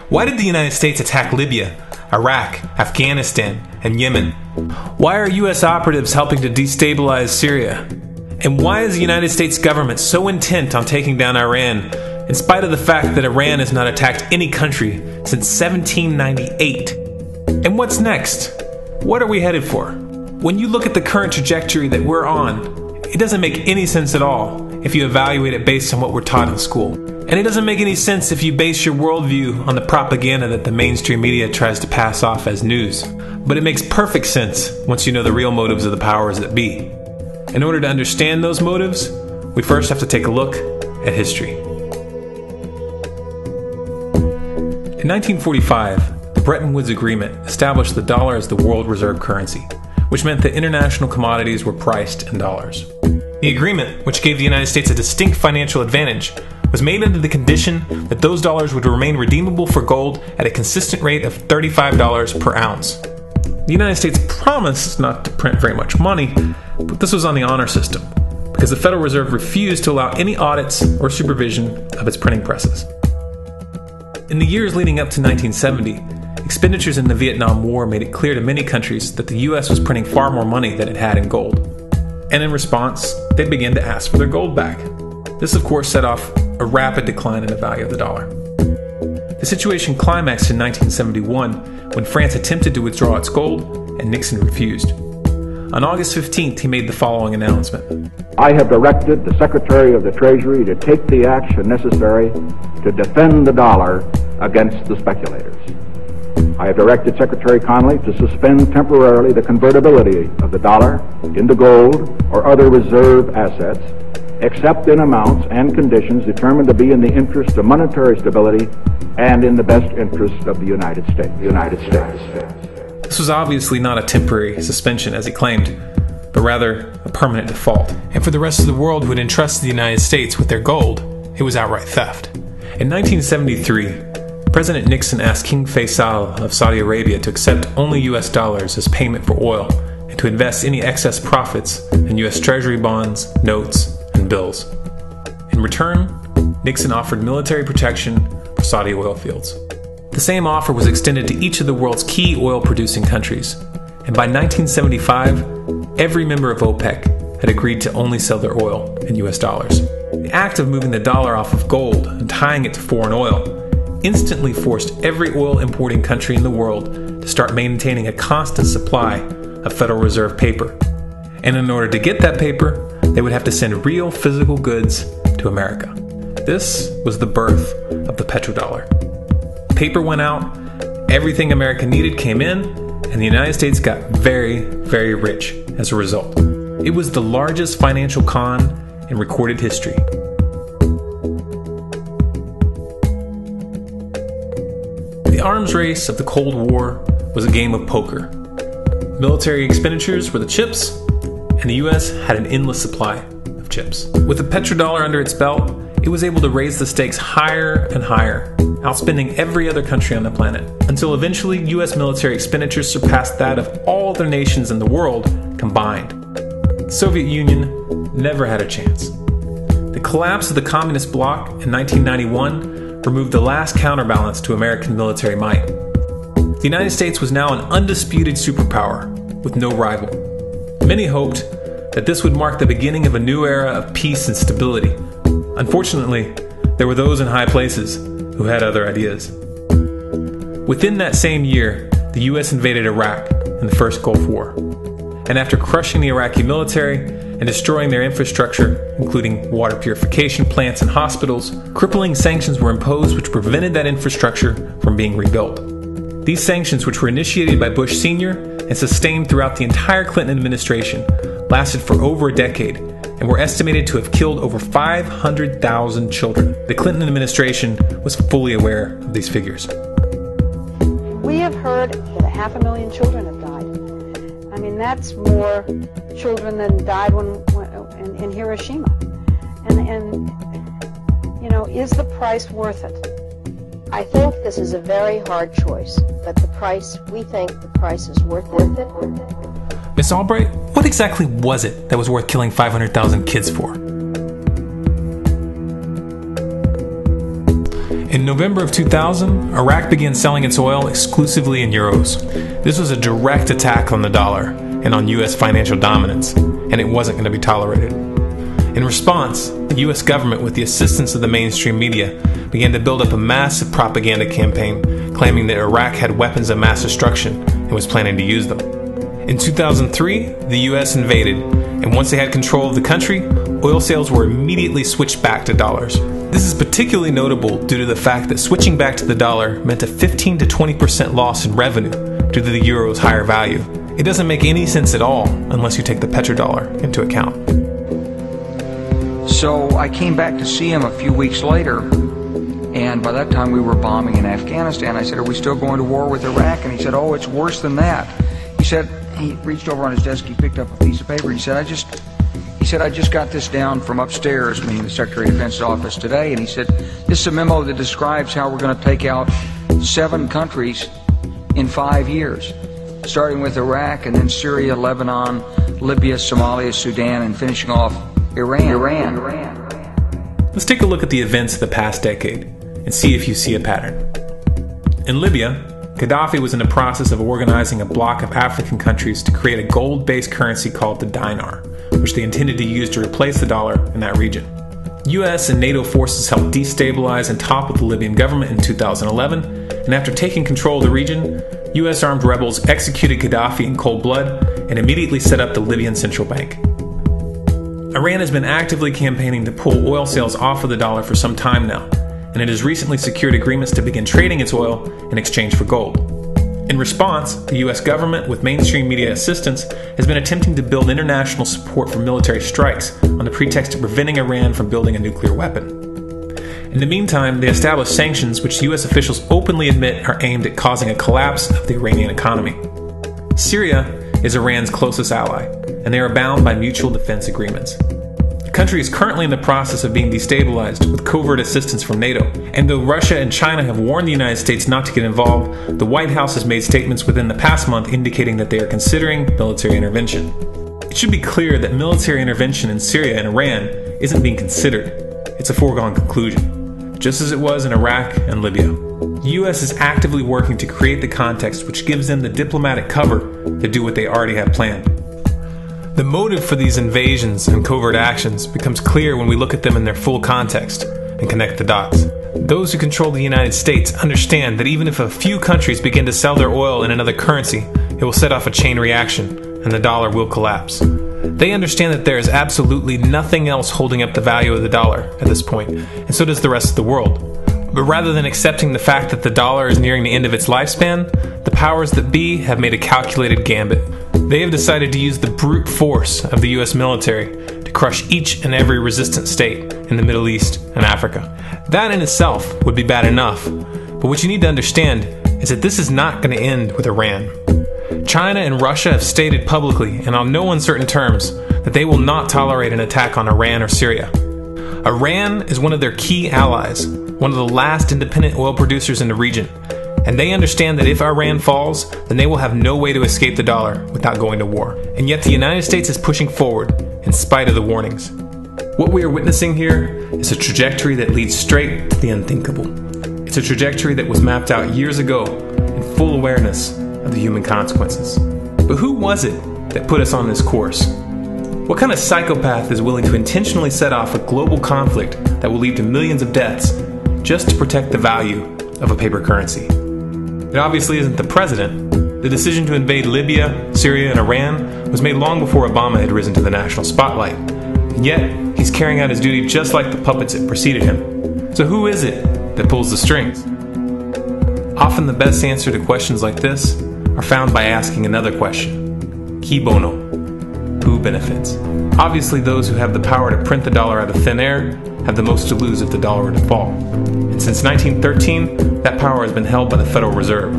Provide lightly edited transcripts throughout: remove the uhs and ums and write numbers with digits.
Why did the United States attack Libya, Iraq, Afghanistan, and Yemen? Why are U.S. operatives helping to destabilize Syria? And why is the United States government so intent on taking down Iran, in spite of the fact that Iran has not attacked any country since 1798? And what's next? What are we headed for? When you look at the current trajectory that we're on, it doesn't make any sense at all if you evaluate it based on what we're taught in school. And it doesn't make any sense if you base your worldview on the propaganda that the mainstream media tries to pass off as news. But it makes perfect sense once you know the real motives of the powers that be. In order to understand those motives, we first have to take a look at history. In 1945, the Bretton Woods Agreement established the dollar as the world reserve currency, which meant that international commodities were priced in dollars. The agreement, which gave the United States a distinct financial advantage, was made under the condition that those dollars would remain redeemable for gold at a consistent rate of $35 per ounce. The United States promised not to print very much money, but this was on the honor system, because the Federal Reserve refused to allow any audits or supervision of its printing presses. In the years leading up to 1970, expenditures in the Vietnam War made it clear to many countries that the U.S. was printing far more money than it had in gold. And in response, they began to ask for their gold back. This, of course, set off a rapid decline in the value of the dollar. The situation climaxed in 1971 when France attempted to withdraw its gold and Nixon refused. On August 15th, he made the following announcement. I have directed the Secretary of the Treasury to take the action necessary to defend the dollar against the speculators. I have directed Secretary Connally to suspend temporarily the convertibility of the dollar into gold or other reserve assets, except in amounts and conditions determined to be in the interest of monetary stability and in the best interest of the United States. This was obviously not a temporary suspension, as he claimed, but rather a permanent default. And for the rest of the world who had entrusted the United States with their gold, it was outright theft. In 1973, President Nixon asked King Faisal of Saudi Arabia to accept only US dollars as payment for oil and to invest any excess profits in US Treasury bonds, notes, and bills. In return, Nixon offered military protection for Saudi oil fields. The same offer was extended to each of the world's key oil-producing countries, and by 1975, every member of OPEC had agreed to only sell their oil in US dollars. The act of moving the dollar off of gold and tying it to foreign oil instantly forced every oil-importing country in the world to start maintaining a constant supply of Federal Reserve paper. And in order to get that paper, they would have to send real physical goods to America. This was the birth of the petrodollar. Paper went out, everything America needed came in, and the United States got very, very rich as a result. It was the largest financial con in recorded history. The arms race of the Cold War was a game of poker. Military expenditures were the chips, and the US had an endless supply of chips. With the petrodollar under its belt, it was able to raise the stakes higher and higher, outspending every other country on the planet, until eventually US military expenditures surpassed that of all other nations in the world combined. The Soviet Union never had a chance. The collapse of the communist bloc in 1991 removed the last counterbalance to American military might. The United States was now an undisputed superpower with no rival. Many hoped that this would mark the beginning of a new era of peace and stability. Unfortunately, there were those in high places who had other ideas. Within that same year, the US invaded Iraq in the First Gulf War. And after crushing the Iraqi military and destroying their infrastructure, including water purification plants and hospitals, crippling sanctions were imposed which prevented that infrastructure from being rebuilt. These sanctions, which were initiated by Bush Sr. and sustained throughout the entire Clinton administration, lasted for over a decade and were estimated to have killed over 500,000 children. The Clinton administration was fully aware of these figures. We have heard that 500,000 children have died. I mean, that's more children than died in Hiroshima. And you know, is the price worth it? I think this is a very hard choice, but we think the price is worth it. Miss Albright, what exactly was it that was worth killing 500,000 kids for? In November of 2000, Iraq began selling its oil exclusively in euros. This was a direct attack on the dollar and on U.S. financial dominance, and it wasn't going to be tolerated. In response, the U.S. government, with the assistance of the mainstream media, began to build up a massive propaganda campaign claiming that Iraq had weapons of mass destruction and was planning to use them. In 2003, the U.S. invaded, and once they had control of the country, oil sales were immediately switched back to dollars. This is particularly notable due to the fact that switching back to the dollar meant a 15 to 20% loss in revenue due to the euro's higher value. It doesn't make any sense at all unless you take the petrodollar into account. So I came back to see him a few weeks later, and by that time we were bombing in Afghanistan. I said, "Are we still going to war with Iraq?" And he said, "Oh, it's worse than that." He reached over on his desk, he picked up a piece of paper, he said, I just got this down from upstairs, meaning the Secretary of Defense's office today, and he said, "This is a memo that describes how we're going to take out 7 countries in 5 years, starting with Iraq, and then Syria, Lebanon, Libya, Somalia, Sudan, and finishing off Iran. Let's take a look at the events of the past decade and see if you see a pattern. In Libya, Gaddafi was in the process of organizing a bloc of African countries to create a gold-based currency called the dinar, which they intended to use to replace the dollar in that region. US and NATO forces helped destabilize and topple the Libyan government in 2011, and after taking control of the region, US armed rebels executed Gaddafi in cold blood and immediately set up the Libyan Central Bank. Iran has been actively campaigning to pull oil sales off of the dollar for some time now, and it has recently secured agreements to begin trading its oil in exchange for gold. In response, the US government, with mainstream media assistance, has been attempting to build international support for military strikes on the pretext of preventing Iran from building a nuclear weapon. In the meantime, they established sanctions which US officials openly admit are aimed at causing a collapse of the Iranian economy. Syria is Iran's closest ally, and they are bound by mutual defense agreements. The country is currently in the process of being destabilized with covert assistance from NATO, and though Russia and China have warned the United States not to get involved, the White House has made statements within the past month indicating that they are considering military intervention. It should be clear that military intervention in Syria and Iran isn't being considered. It's a foregone conclusion, just as it was in Iraq and Libya. The U.S. is actively working to create the context which gives them the diplomatic cover to do what they already have planned. The motive for these invasions and covert actions becomes clear when we look at them in their full context and connect the dots. Those who control the United States understand that even if a few countries begin to sell their oil in another currency, it will set off a chain reaction and the dollar will collapse. They understand that there is absolutely nothing else holding up the value of the dollar at this point, and so does the rest of the world. But rather than accepting the fact that the dollar is nearing the end of its lifespan, the powers that be have made a calculated gambit. They have decided to use the brute force of the US military to crush each and every resistant state in the Middle East and Africa. That in itself would be bad enough, but what you need to understand is that this is not going to end with Iran. China and Russia have stated publicly and on no uncertain terms that they will not tolerate an attack on Iran or Syria. Iran is one of their key allies, one of the last independent oil producers in the region, and they understand that if Iran falls, then they will have no way to escape the dollar without going to war. And yet the United States is pushing forward in spite of the warnings. What we are witnessing here is a trajectory that leads straight to the unthinkable. It's a trajectory that was mapped out years ago in full awareness of the human consequences. But who was it that put us on this course? What kind of psychopath is willing to intentionally set off a global conflict that will lead to millions of deaths just to protect the value of a paper currency? It obviously isn't the president. The decision to invade Libya, Syria, and Iran was made long before Obama had risen to the national spotlight. And yet, he's carrying out his duty just like the puppets that preceded him. So who is it that pulls the strings? Often the best answer to questions like this are found by asking another question. Qui bono? Who benefits? Obviously, those who have the power to print the dollar out of thin air have the most to lose if the dollar were to fall. And since 1913, that power has been held by the Federal Reserve.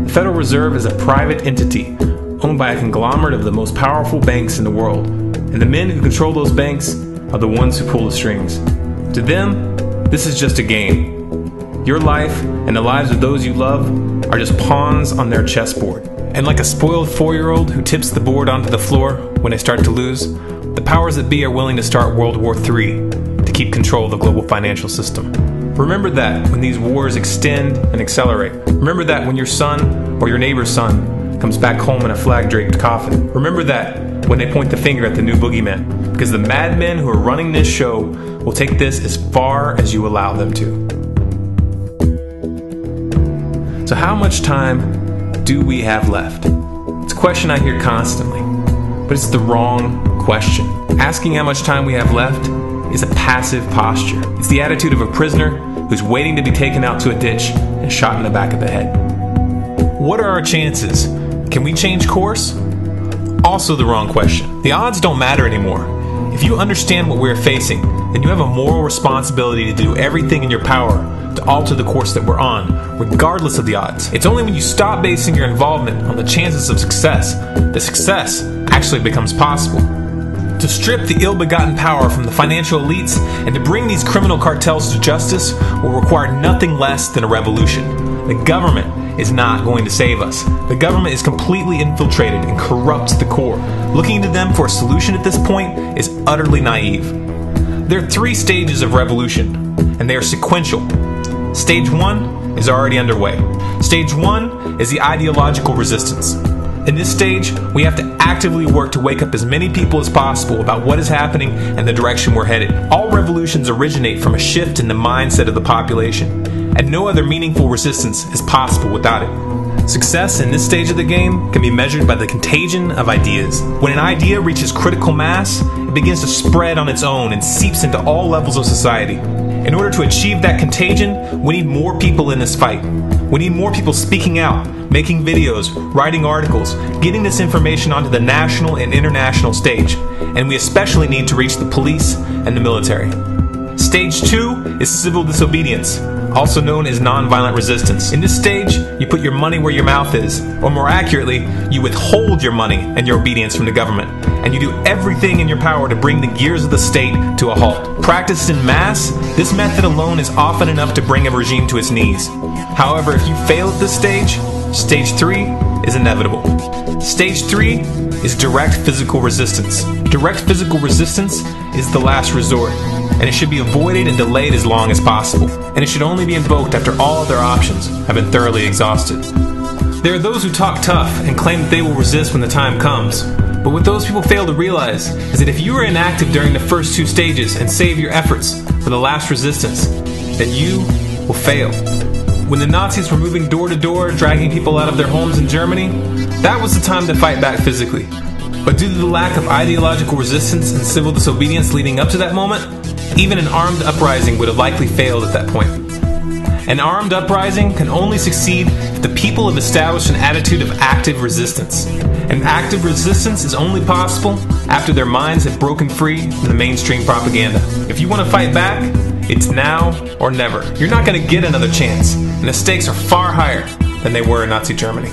The Federal Reserve is a private entity owned by a conglomerate of the most powerful banks in the world. And the men who control those banks are the ones who pull the strings. To them, this is just a game. Your life and the lives of those you love are just pawns on their chessboard. And like a spoiled 4-year-old who tips the board onto the floor when they start to lose, the powers that be are willing to start World War III to keep control of the global financial system. Remember that when these wars extend and accelerate. Remember that when your son or your neighbor's son comes back home in a flag-draped coffin. Remember that when they point the finger at the new boogeyman, because the madmen who are running this show will take this as far as you allow them to. So how much time do we have left? It's a question I hear constantly, but it's the wrong question. Asking how much time we have left is a passive posture. It's the attitude of a prisoner who's waiting to be taken out to a ditch and shot in the back of the head. What are our chances? Can we change course? Also the wrong question. The odds don't matter anymore. If you understand what we're facing, then you have a moral responsibility to do everything in your power to alter the course that we're on, regardless of the odds. It's only when you stop basing your involvement on the chances of success that success actually becomes possible. To strip the ill-begotten power from the financial elites and to bring these criminal cartels to justice will require nothing less than a revolution. The government is not going to save us. The government is completely infiltrated and corrupt to the core. Looking to them for a solution at this point is utterly naive. There are 3 stages of revolution, and they are sequential. Stage 1 is already underway. Stage 1 is the ideological resistance. In this stage, we have to actively work to wake up as many people as possible about what is happening and the direction we're headed. All revolutions originate from a shift in the mindset of the population, and no other meaningful resistance is possible without it. Success in this stage of the game can be measured by the contagion of ideas. When an idea reaches critical mass, it begins to spread on its own and seeps into all levels of society. In order to achieve that contagion, we need more people in this fight. We need more people speaking out, making videos, writing articles, getting this information onto the national and international stage. And we especially need to reach the police and the military. Stage 2 is civil disobedience, also known as nonviolent resistance. In this stage, you put your money where your mouth is, or more accurately, you withhold your money and your obedience from the government, and you do everything in your power to bring the gears of the state to a halt. Practiced in mass, this method alone is often enough to bring a regime to its knees. However, if you fail at this stage, Stage 3 is inevitable. Stage 3 is direct physical resistance. Direct physical resistance is the last resort, and it should be avoided and delayed as long as possible. And it should only be invoked after all other options have been thoroughly exhausted. There are those who talk tough and claim that they will resist when the time comes. But what those people fail to realize is that if you are inactive during the first 2 stages and save your efforts for the last resistance, then you will fail. When the Nazis were moving door to door, dragging people out of their homes in Germany, that was the time to fight back physically. But due to the lack of ideological resistance and civil disobedience leading up to that moment, even an armed uprising would have likely failed at that point. An armed uprising can only succeed if the people have established an attitude of active resistance. And active resistance is only possible after their minds have broken free from the mainstream propaganda. If you want to fight back, it's now or never. You're not going to get another chance, and the stakes are far higher than they were in Nazi Germany.